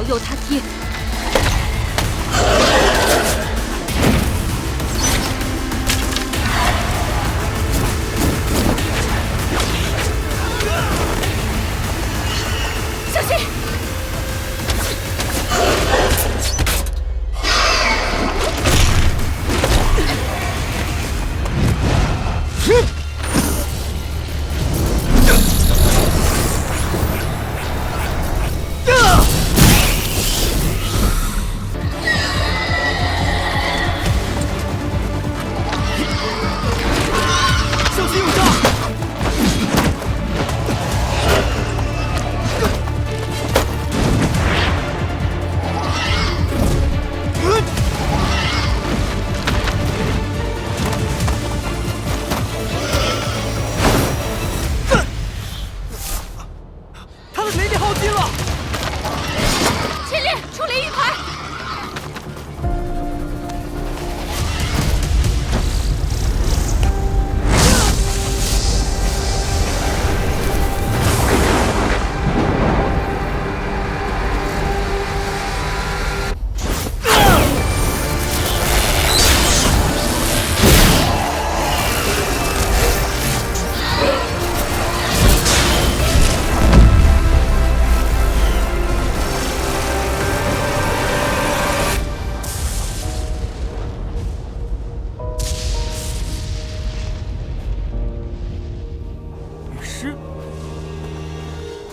佑他爹。小心！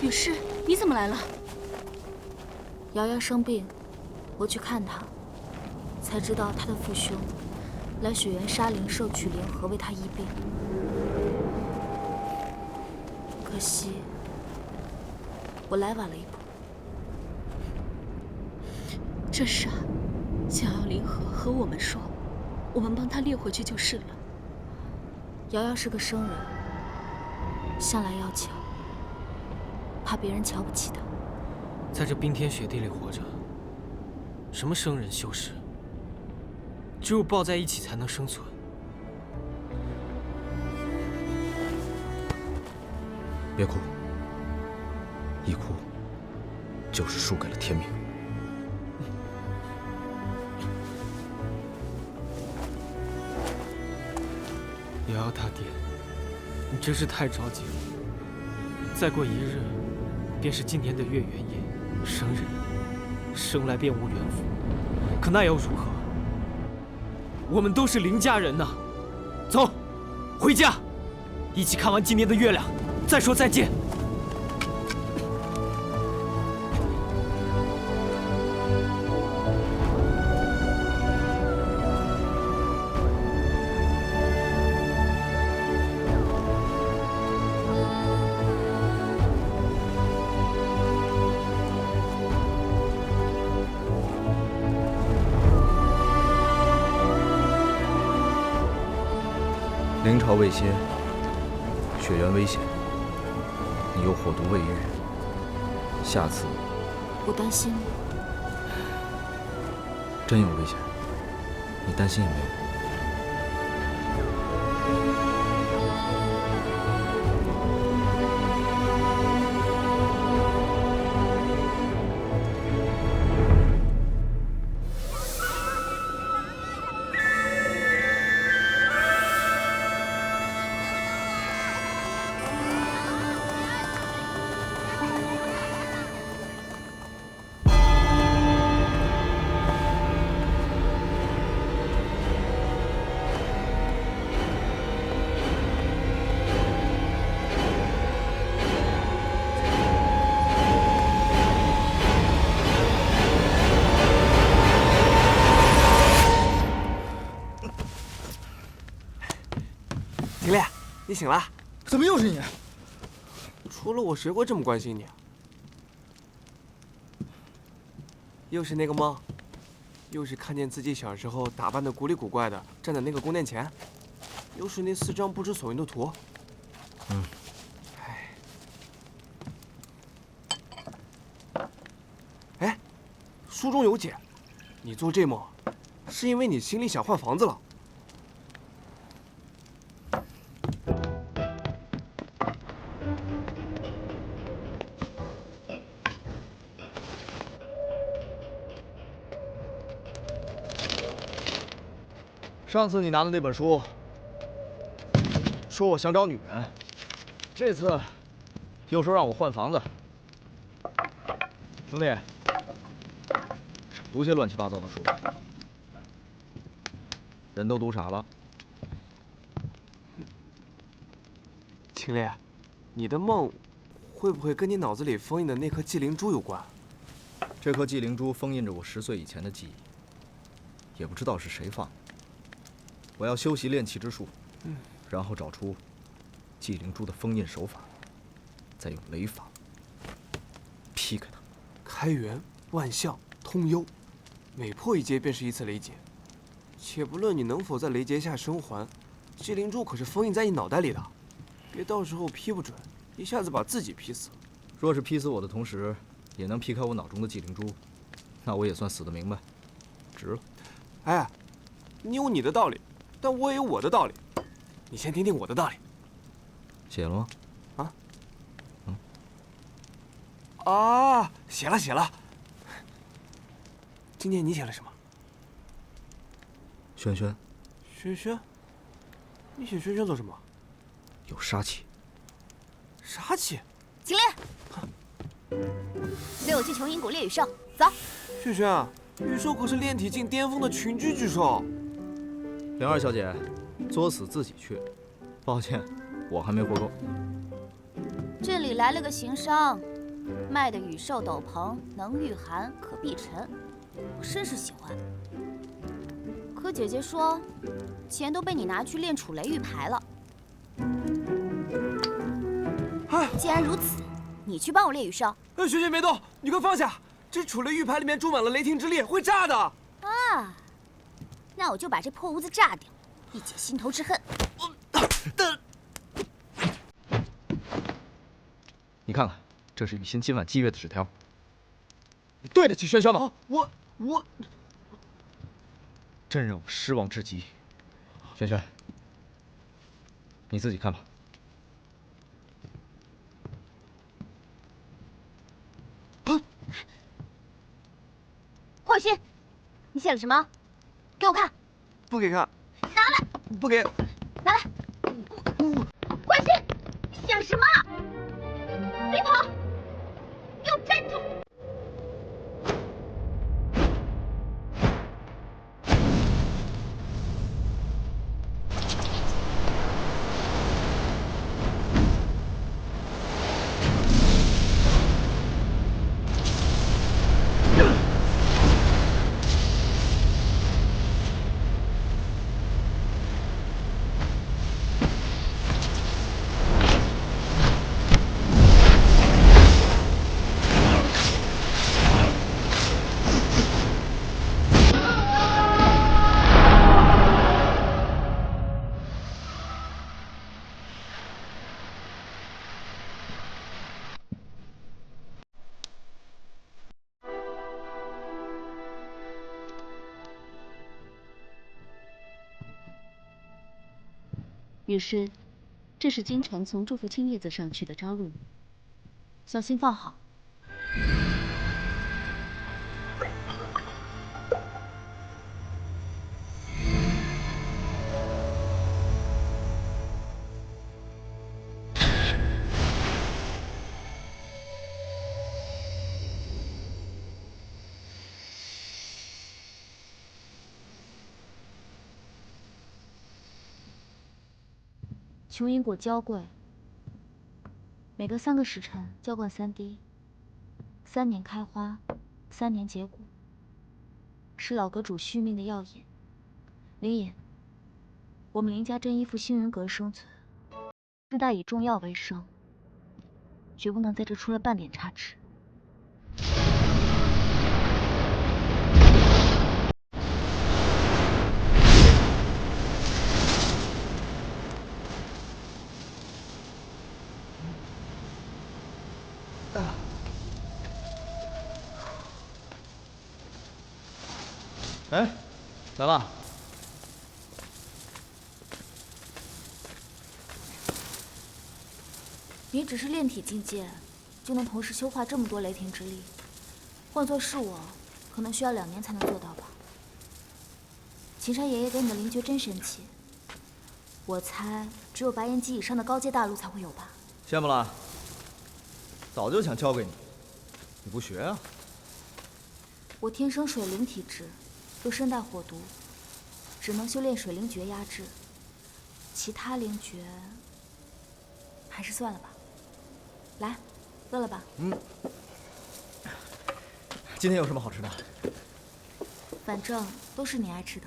雨师，你怎么来了？瑶瑶生病，我去看她，才知道她的父兄来雪原沙林受取联合为她医病。可惜我来晚了一步。这事啊，想要联合和我们说，我们帮他列回去就是了。瑶瑶是个生人，向来要强，怕别人瞧不起她。在这冰天雪地里活着，什么生人修士，只有抱在一起才能生存。别哭，一哭就是输给了天命。瑶瑶他爹，你真是太着急了。再过一日，便是今年的月圆夜，生日，生来便无缘福。可那又如何？我们都是林家人呐。走，回家，一起看完今年的月亮，再说再见。灵潮未歇，血缘危险，你又火毒未愈，下次我担心了。真有危险，你担心也没用。婷丽，你醒了？怎么又是你？除了我，谁会这么关心你？又是那个梦？又是看见自己小时候打扮的古里古怪的，站在那个宫殿前？又是那4张不知所云的图？哎，书中有解，你做这梦，是因为你心里想换房子了。上次你拿的那本书，说我想找女人，这次又说让我换房子。兄弟，少读些乱七八糟的书，人都读傻了。秦烈，你的梦会不会跟你脑子里封印的那颗纪灵珠有关？这颗纪灵珠封印着我10岁以前的记忆，也不知道是谁放的。我要修习炼气之术，然后找出纪灵珠的封印手法，再用雷法劈开它。开元、万象、通幽，每破一阶便是一次雷劫。且不论你能否在雷劫下生还，纪灵珠可是封印在你脑袋里的，别到时候劈不准，一下子把自己劈死。若是劈死我的同时，也能劈开我脑中的纪灵珠，那我也算死得明白，值了。哎，你有你的道理，但我也有我的道理。你先听听我的道理。写了吗？写了写了。今天你写了什么？轩轩，轩轩，你写轩轩做什么？有杀气。杀气？秦烈，随我去琼阴谷猎羽兽，走。轩轩，羽兽可是炼体境巅峰的群居巨兽。灵儿小姐，作死自己去。抱歉，我还没活够。这里来了个行商，卖的羽兽斗篷能御寒可避尘，我甚是喜欢。可姐姐说，钱都被你拿去练储雷玉牌了。既然如此，你去帮我猎羽兽。轩轩别动，你快放下！这储雷玉牌里面注满了雷霆之力，会炸的。啊，那我就把这破屋子炸掉，以解心头之恨。你看看，这是雨欣今晚祭月的纸条，你对得起轩轩吗？我真让我失望至极。轩轩，你自己看吧。霍心，你写了什么？给我看。不给看。拿来。不给。拿来。霍心，你写了什么？别跑！给我站住！雨师，这是京城从祝福青叶子上取的招入礼，小心放好。琼阴果浇桂，每隔3个时辰浇灌3滴，3年开花，3年结果，是老阁主续命的药引。灵隐，我们林家真依附星云阁生存，自带以种药为生，绝不能在这出了半点差池。哎，来了。你只是炼体境界，就能同时修化这么多雷霆之力，换作是我，可能需要2年才能做到吧。秦山爷爷给你的灵诀真神奇，我猜只有白岩级以上的高阶大陆才会有吧。羡慕了，早就想教给你，你不学啊？我天生水灵体质，又身带火毒，只能修炼水灵诀压制，其他灵诀还是算了吧。来，饿了吧？今天有什么好吃的？反正都是你爱吃的。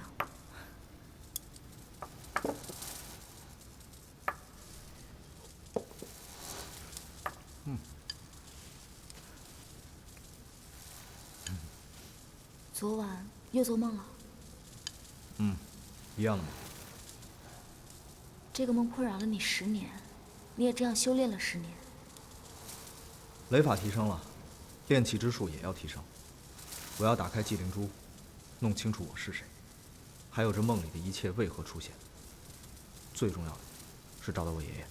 昨晚又做梦了。一样的吗？这个梦困扰了你10年，你也这样修炼了10年。雷法提升了，炼气之术也要提升。我要打开祭灵珠，弄清楚我是谁，还有这梦里的一切为何出现。最重要的是找到我爷爷。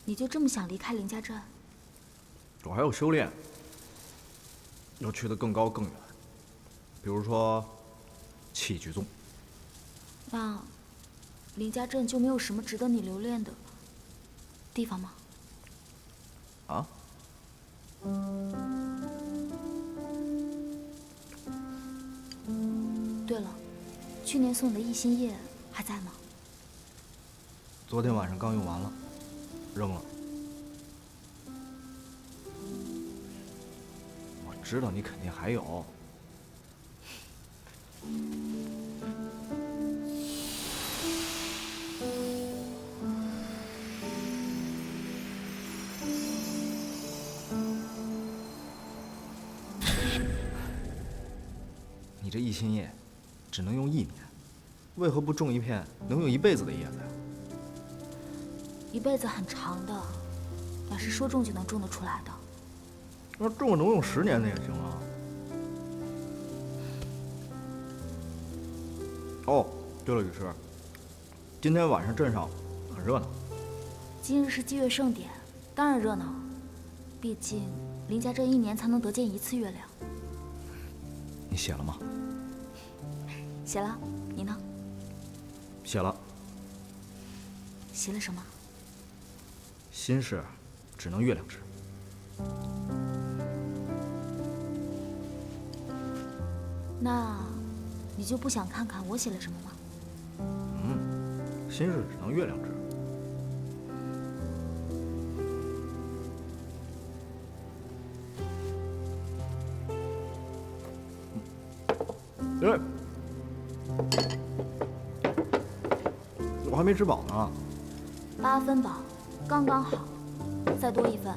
你就这么想离开凌家镇？我还有修炼，要去得更高更远，比如说器具宗。那凌家镇就没有什么值得你留恋的地方吗？啊？对了，去年送你的一心叶还在吗？昨天晚上刚用完了，扔了。我知道你肯定还有。你这一心叶只能用1年，为何不种一片能用一辈子的叶子呀？一辈子很长的，哪是说种就能种得出来的？要种个能用10年的也行啊。哦，对了，雨师，今天晚上镇上很热闹。今日是祭月盛典，当然热闹。毕竟凌家镇1年才能得见1次月亮。你写了吗？写了，你呢？写了。写了什么？心事只能月亮知。那你就不想看看我写了什么吗？心事只能月亮知。我还没吃饱呢。8分饱，刚刚好，再多1份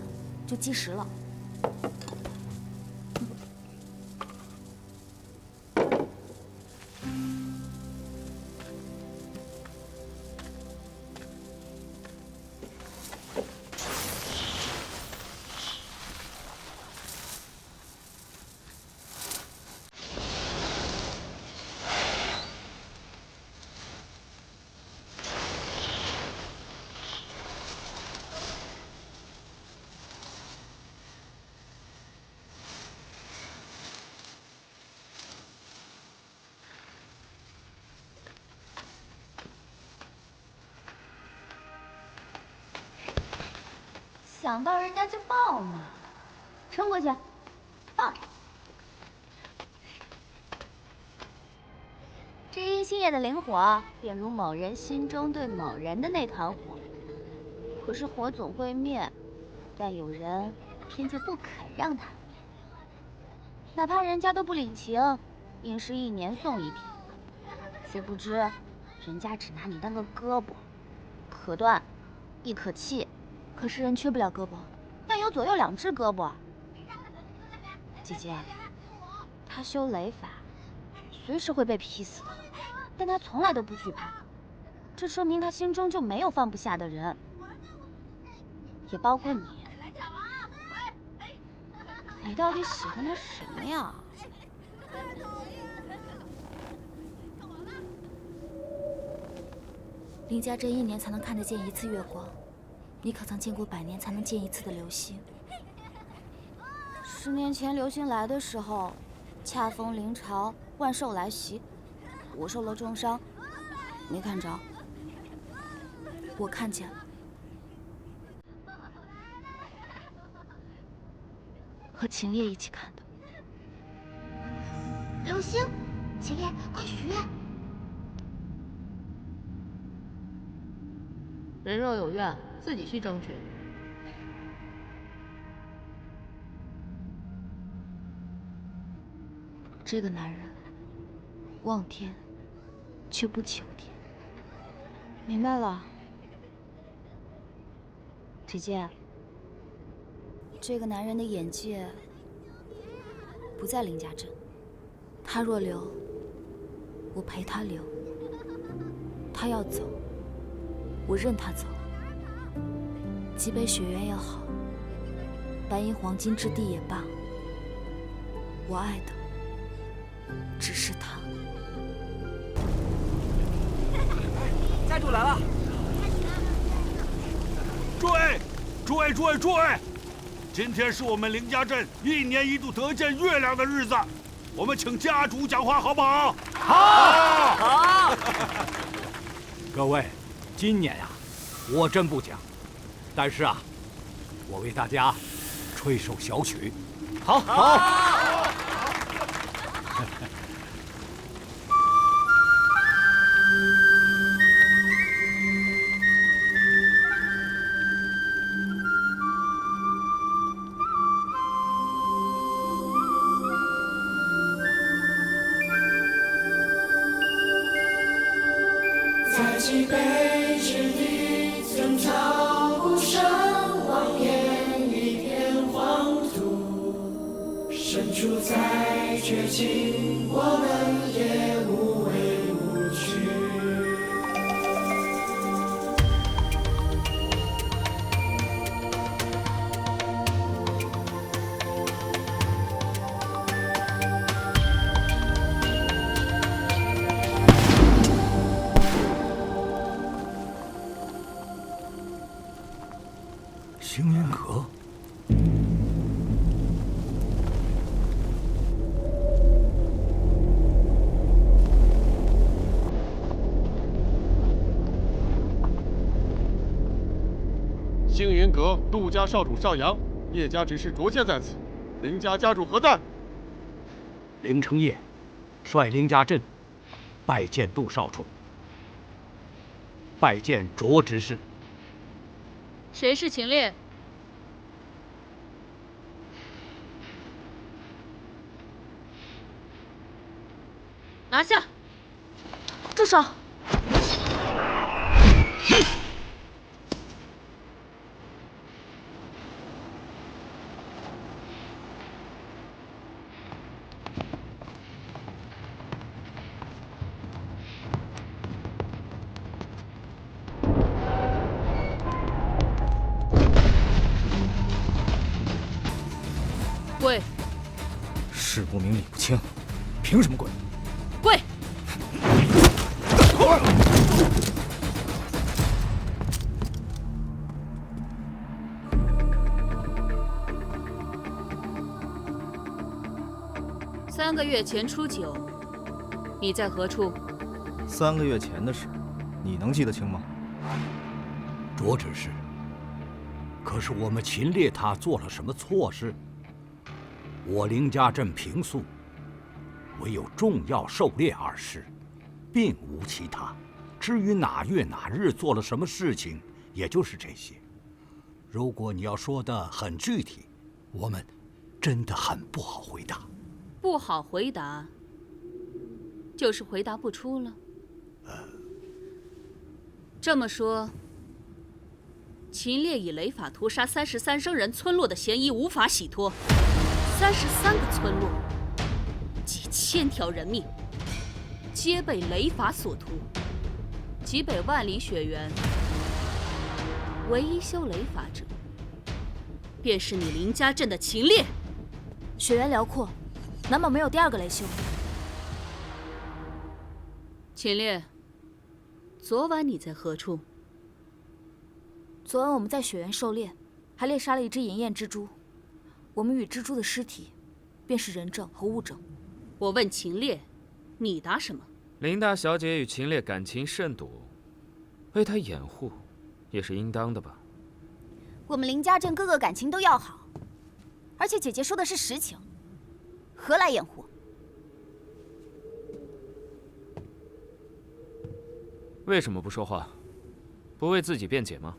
就积食了。想到人家就抱嘛，冲过去，抱。这阴心叶的灵火，便如某人心中对某人的那团火。可是火总会灭，但有人偏就不肯让它灭。哪怕人家都不领情，硬是1年送1片，却不知人家只拿你当个胳膊，可断，亦可弃。可是人缺不了胳膊，但有左右2只胳膊。姐姐，他修雷法，随时会被劈死的，但他从来都不惧怕，这说明他心中就没有放不下的人，也包括你。你到底喜欢他什么呀？凌家镇1年才能看得见1次月光。你可曾见过100年才能见1次的流星10年前流星来的时候，恰逢灵潮，万兽来袭，我受了重伤，没看着。我看见了。和秦烈一起看的。流星，秦烈，快许愿！人若有愿，自己去争取。这个男人望天却不求天。明白了，姐姐。这个男人的眼界不在林家镇，他若留，我陪他留；他要走，我任他走。极北雪原也好，白银黄金之地也罢，我爱的只是他。家主来了！诸位！今天是我们林家镇1年1度得见月亮的日子，我们请家主讲话好不好？好。各位，今年呀，我真不讲，但是啊，我为大家吹首小曲。好。极北之地，曾草不生，望眼一片黄土。身处在绝境，我们也无畏无惧。星云阁，星云阁杜家少主上阳，叶家执事卓见在此，林家家主何在？林承业率林家镇拜见杜少主，拜见卓执事。谁是秦烈？拿下！住手！跪！事不明理不清，凭什么跪？跪！3个月前初九，你在何处？3个月前的事，你能记得清吗？卓执事，可是我们秦烈他做了什么错事？我林家镇平素，唯有重要狩猎二事，并无其他。至于哪月哪日做了什么事情，也就是这些。如果你要说的很具体，我们真的很不好回答。不好回答，就是回答不出了。这么说，秦烈以雷法屠杀33生人村落的嫌疑无法洗脱。33个村落，几千条人命，皆被雷法所屠。极北万里雪原，唯一修雷法者，便是你林家镇的秦烈。雪原辽阔，难保没有第2个雷修。秦烈，昨晚你在何处？昨晚我们在雪原狩猎，还猎杀了一只银焰蜘蛛。我们与蜘蛛的尸体，便是人证和物证。我问秦烈，你答什么？林大小姐与秦烈感情甚笃，为她掩护，也是应当的吧？我们林家镇各个感情都要好，而且姐姐说的是实情，何来掩护？为什么不说话？不为自己辩解吗？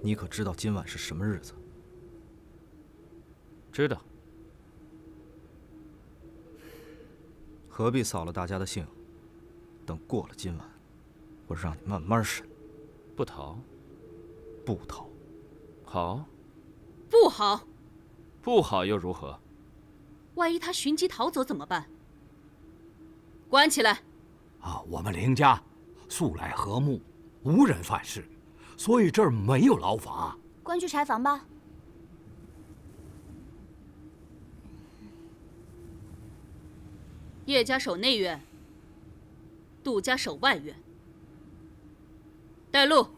你可知道今晚是什么日子？知道。何必扫了大家的兴？等过了今晚，我让你慢慢审。不逃？不逃。好。不好。不好又如何？万一他寻机逃走怎么办？关起来。啊，我们林家素来和睦，无人犯事，所以这儿没有牢房。关去柴房吧。叶家守内院，杜家守外院。带路。